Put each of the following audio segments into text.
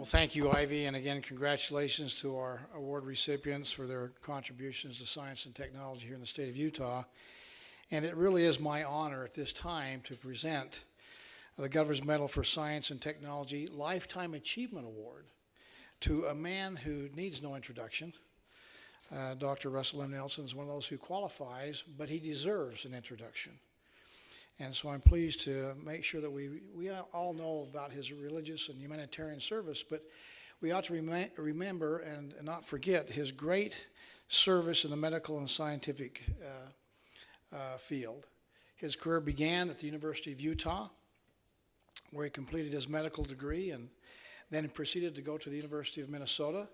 Thank you, Ivy, and again, congratulations to our award recipients for their contributions to science and technology here in the state of Utah. And it really is my honor at this time to present the Governor's Medal for Science and Technology Lifetime Achievement Award to a man who needs no introduction. Dr. Russell M. Nelson is one of those who qualifies, but he deserves an introduction. And so I'm pleased to make sure that we all know about his religious and humanitarian service, but we ought to remember and not forget his great service in the medical and scientific field. His career began at the University of Utah, where he completed his medical degree, and then proceeded to go to the University of Minnesota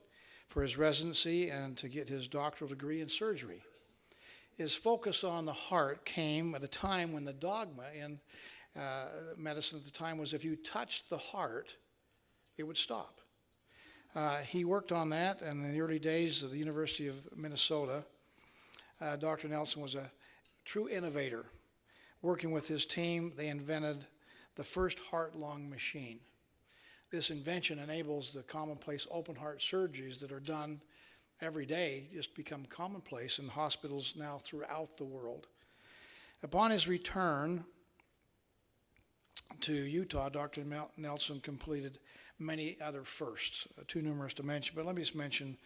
for his residency and to get his doctoral degree in surgery. His focus on the heart came at a time when the dogma in medicine at the time was if you touched the heart, it would stop. He worked on that, and in the early days of the University of Minnesota, Dr. Nelson was a true innovator. Working with his team, they invented the first heart-lung machine. This invention enables the commonplace open heart surgeries that are done every day just become commonplace in hospitals now throughout the world. Upon his return to Utah, Dr. Nelson completed many other firsts, too numerous to mention, but let me just mention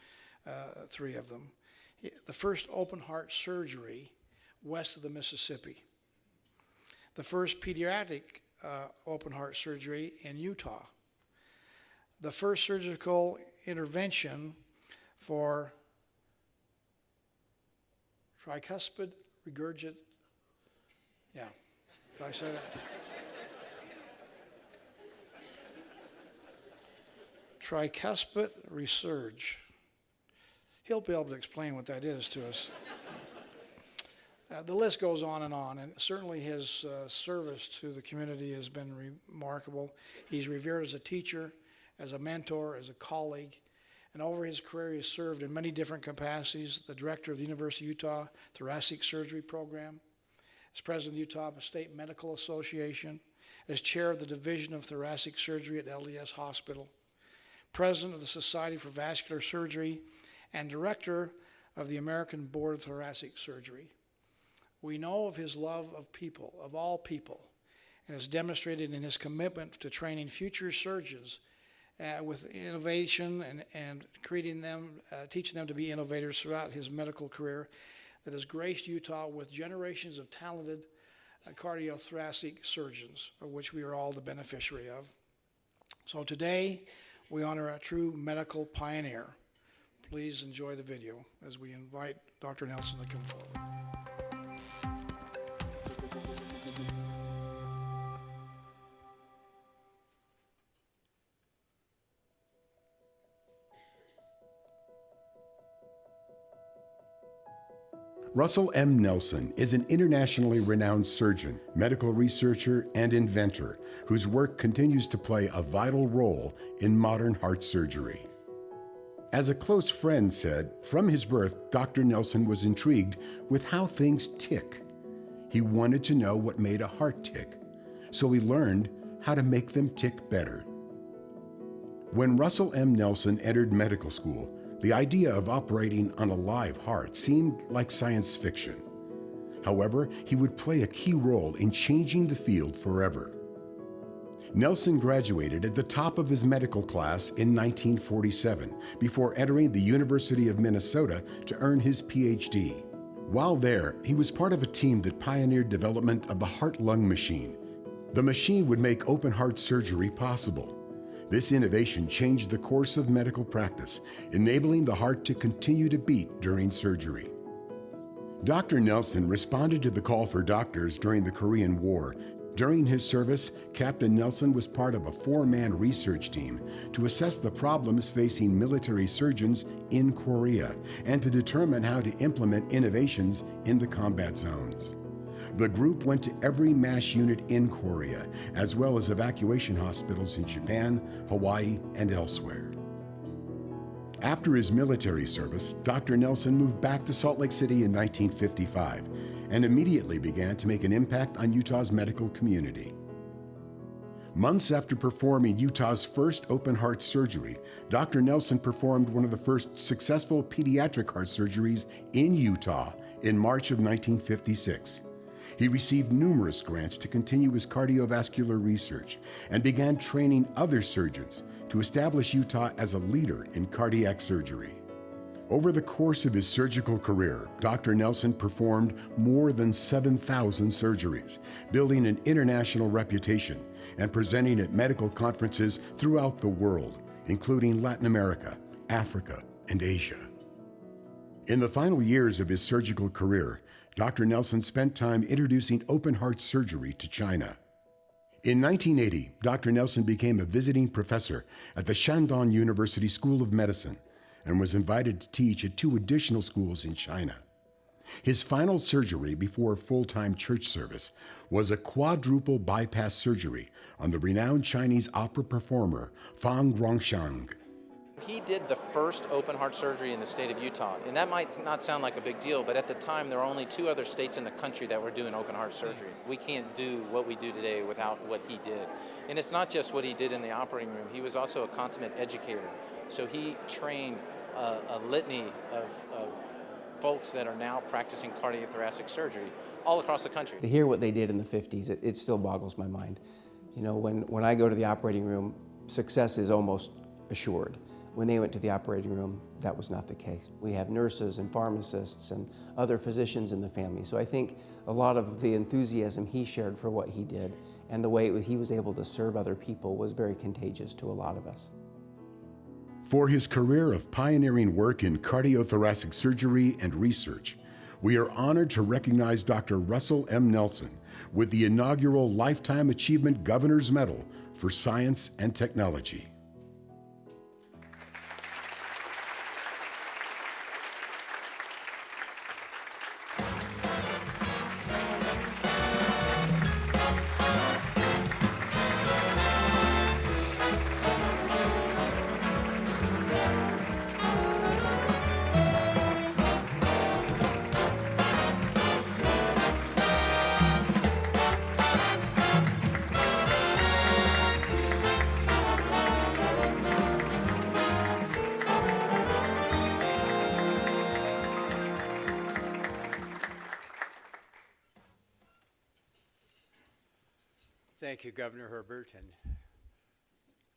three of them. The first open heart surgery west of the Mississippi. The first pediatric open heart surgery in Utah. The first surgical intervention for tricuspid regurgit. Yeah, did I say that? Tricuspid resurge. He'll be able to explain what that is to us. The list goes on, and certainly his service to the community has been remarkable. He's revered as a teacher, as a mentor, as a colleague, and over his career he has served in many different capacities: the director of the University of Utah Thoracic Surgery Program, as president of the Utah State Medical Association, as chair of the Division of Thoracic Surgery at LDS Hospital, president of the Society for Vascular Surgery, and director of the American Board of Thoracic Surgery. We know of his love of people, of all people, and is demonstrated in his commitment to training future surgeons with innovation and creating them, teaching them to be innovators throughout his medical career that has graced Utah with generations of talented cardiothoracic surgeons, of which we are all the beneficiary of. So today, we honor a true medical pioneer. Please enjoy the video as we invite Dr. Nelson to come forward. Russell M. Nelson is an internationally renowned surgeon, medical researcher, and inventor whose work continues to play a vital role in modern heart surgery. As a close friend said, from his birth, Dr. Nelson was intrigued with how things tick. He wanted to know what made a heart tick, so he learned how to make them tick better. When Russell M. Nelson entered medical school, the idea of operating on a live heart seemed like science fiction. However, he would play a key role in changing the field forever. Nelson graduated at the top of his medical class in 1947 before entering the University of Minnesota to earn his Ph.D. While there, he was part of a team that pioneered development of the heart-lung machine. The machine would make open heart surgery possible. This innovation changed the course of medical practice, enabling the heart to continue to beat during surgery. Dr. Nelson responded to the call for doctors during the Korean War. During his service, Captain Nelson was part of a 4-man research team to assess the problems facing military surgeons in Korea and to determine how to implement innovations in the combat zones. The group went to every MASH unit in Korea, as well as evacuation hospitals in Japan, Hawaii, and elsewhere. After his military service, Dr. Nelson moved back to Salt Lake City in 1955 and immediately began to make an impact on Utah's medical community. Months after performing Utah's first open heart surgery, Dr. Nelson performed one of the first successful pediatric heart surgeries in Utah in March of 1956. He received numerous grants to continue his cardiovascular research and began training other surgeons to establish Utah as a leader in cardiac surgery. Over the course of his surgical career, Dr. Nelson performed more than 7,000 surgeries, building an international reputation and presenting at medical conferences throughout the world, including Latin America, Africa, and Asia. In the final years of his surgical career, Dr. Nelson spent time introducing open heart surgery to China. In 1980, Dr. Nelson became a visiting professor at the Shandong University School of Medicine and was invited to teach at 2 additional schools in China. His final surgery before a full-time church service was a quadruple bypass surgery on the renowned Chinese opera performer Fang Guangxiang. He did the first open heart surgery in the state of Utah, and that might not sound like a big deal, but at the time there were only 2 other states in the country that were doing open heart surgery. We can't do what we do today without what he did. And it's not just what he did in the operating room, he was also a consummate educator. So he trained a litany of folks that are now practicing cardiothoracic surgery all across the country. To hear what they did in the 50s, it still boggles my mind. You know, when I go to the operating room, success is almost assured. When they went to the operating room, that was not the case. We have nurses and pharmacists and other physicians in the family. So I think a lot of the enthusiasm he shared for what he did and the way he was able to serve other people was very contagious to a lot of us. For his career of pioneering work in cardiothoracic surgery and research, we are honored to recognize Dr. Russell M. Nelson with the inaugural Lifetime Achievement Governor's Medal for Science and Technology. Thank you, Governor Herbert, and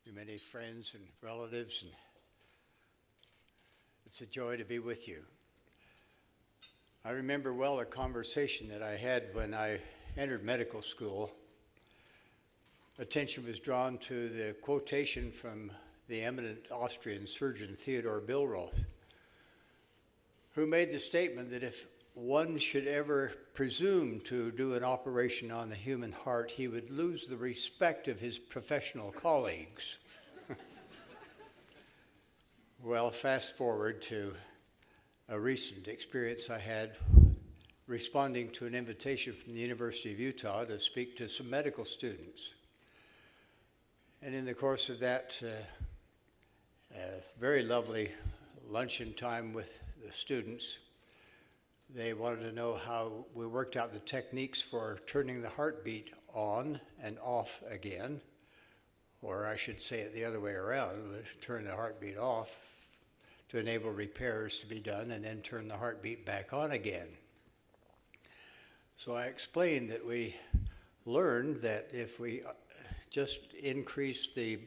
your many friends and relatives. And it's a joy to be with you. I remember well a conversation that I had when I entered medical school. Attention was drawn to the quotation from the eminent Austrian surgeon Theodor Billroth, who made the statement that if one should ever presume to do an operation on the human heart, he would lose the respect of his professional colleagues. Well, fast forward to a recent experience I had responding to an invitation from the University of Utah to speak to some medical students. And in the course of that very lovely luncheon time with the students, they wanted to know how we worked out the techniques for turning the heartbeat on and off again, or I should say it the other way around, turn the heartbeat off to enable repairs to be done and then turn the heartbeat back on again. So I explained that we learned that if we just increase the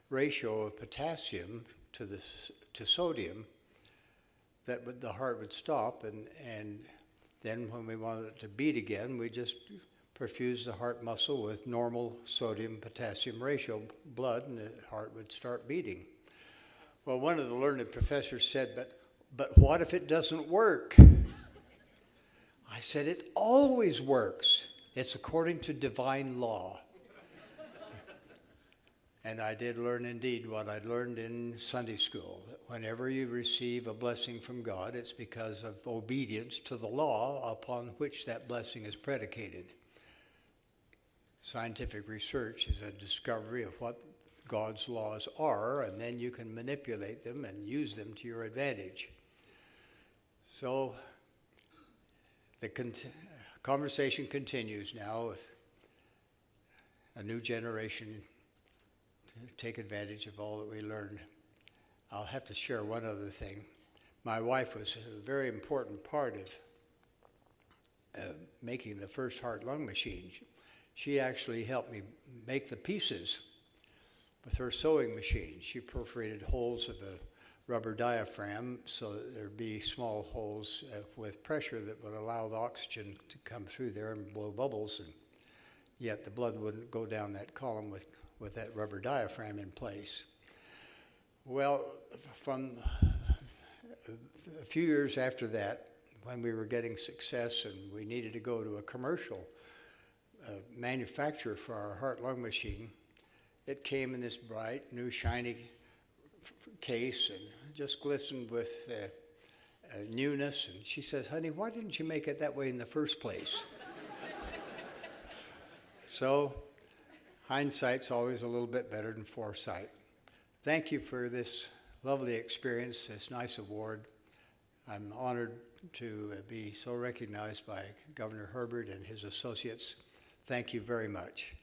ratio of potassium to sodium, that the heart would stop, and then when we wanted it to beat again, we just perfuse the heart muscle with normal sodium-potassium ratio blood, and the heart would start beating. Well, one of the learned professors said, but what if it doesn't work? I said, it always works. It's according to divine law. And I did learn indeed what I'd learned in Sunday school, that whenever you receive a blessing from God, it's because of obedience to the law upon which that blessing is predicated. Scientific research is a discovery of what God's laws are, and then you can manipulate them and use them to your advantage. So the conversation continues now with a new generation take advantage of all that we learned. I'll have to share one other thing. My wife was a very important part of making the first heart-lung machine. She actually helped me make the pieces with her sewing machine. She perforated holes of a rubber diaphragm so that there'd be small holes with pressure that would allow the oxygen to come through there and blow bubbles, and yet the blood wouldn't go down that column with that rubber diaphragm in place. Well, from a few years after that, when we were getting success and we needed to go to a commercial manufacturer for our heart-lung machine, it came in this bright, new, shiny case and just glistened with newness. And she says, "Honey, why didn't you make it that way in the first place?" So, hindsight's always a little bit better than foresight. Thank you for this lovely experience, this nice award. I'm honored to be so recognized by Governor Herbert and his associates. Thank you very much.